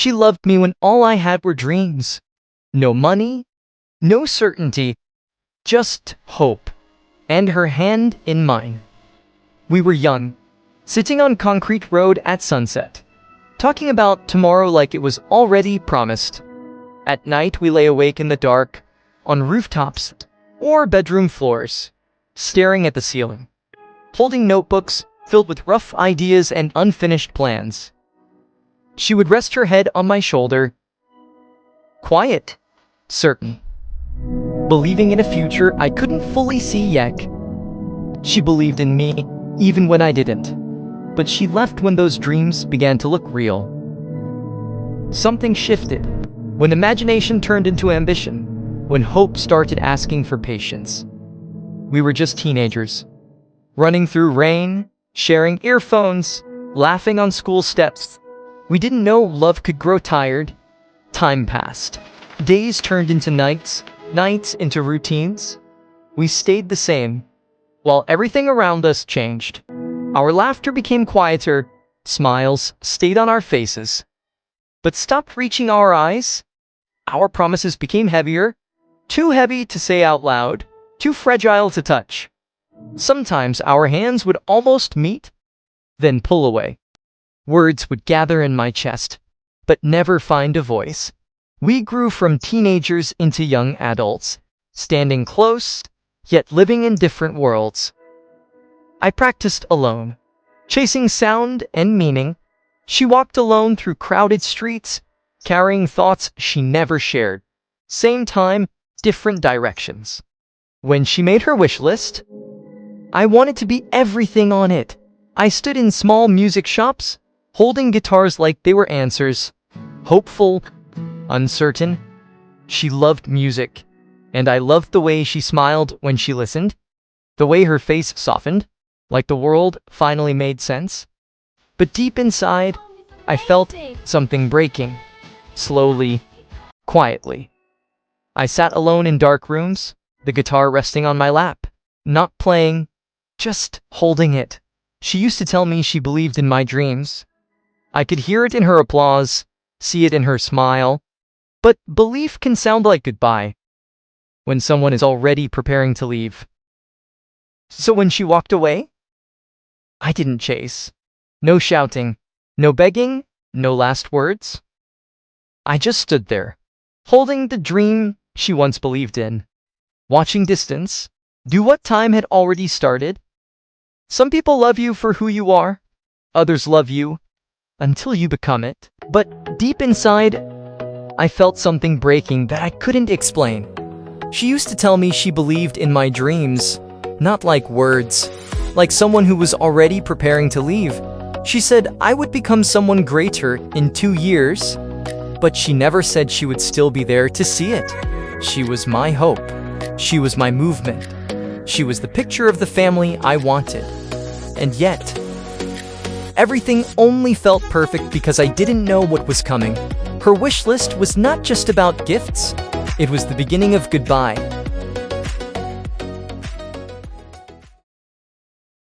She loved me when all I had were dreams. No money, no certainty, just hope. And her hand in mine. We were young, sitting on concrete road at sunset, talking about tomorrow like it was already promised. At night we lay awake in the dark, on rooftops or bedroom floors, staring at the ceiling, holding notebooks filled with rough ideas and unfinished plans. She would rest her head on my shoulder, quiet, certain, believing in a future I couldn't fully see yet. She believed in me, even when I didn't. But she left when those dreams began to look real. Something shifted, when imagination turned into ambition, when hope started asking for patience. We were just teenagers, running through rain, sharing earphones, laughing on school steps. We didn't know love could grow tired. Time passed. Days turned into nights, nights into routines. We stayed the same, while everything around us changed. Our laughter became quieter, smiles stayed on our faces, but stopped reaching our eyes. Our promises became heavier, too heavy to say out loud, too fragile to touch. Sometimes our hands would almost meet, then pull away. Words would gather in my chest, but never find a voice. We grew from teenagers into young adults, standing close, yet living in different worlds. I practiced alone, chasing sound and meaning. She walked alone through crowded streets, carrying thoughts she never shared. Same time, different directions. When she made her wish list, I wanted to be everything on it. I stood in small music shops, holding guitars like they were answers, hopeful, uncertain. She loved music, and I loved the way she smiled when she listened, the way her face softened, like the world finally made sense. But deep inside, I felt something breaking, slowly, quietly. I sat alone in dark rooms, the guitar resting on my lap, not playing, just holding it. She used to tell me she believed in my dreams. I could hear it in her applause, see it in her smile. But belief can sound like goodbye when someone is already preparing to leave. So when she walked away, I didn't chase. No shouting, no begging, no last words. I just stood there, holding the dream she once believed in, watching distance do what time had already started. Some people love you for who you are, others love you until you become it. But deep inside, I felt something breaking that I couldn't explain. She used to tell me she believed in my dreams, not like words, like someone who was already preparing to leave. She said I would become someone greater in 2 years, but she never said she would still be there to see it. She was my hope. She was my movement. She was the picture of the family I wanted. And yet, everything only felt perfect because I didn't know what was coming. Her wish list was not just about gifts. It was the beginning of goodbye.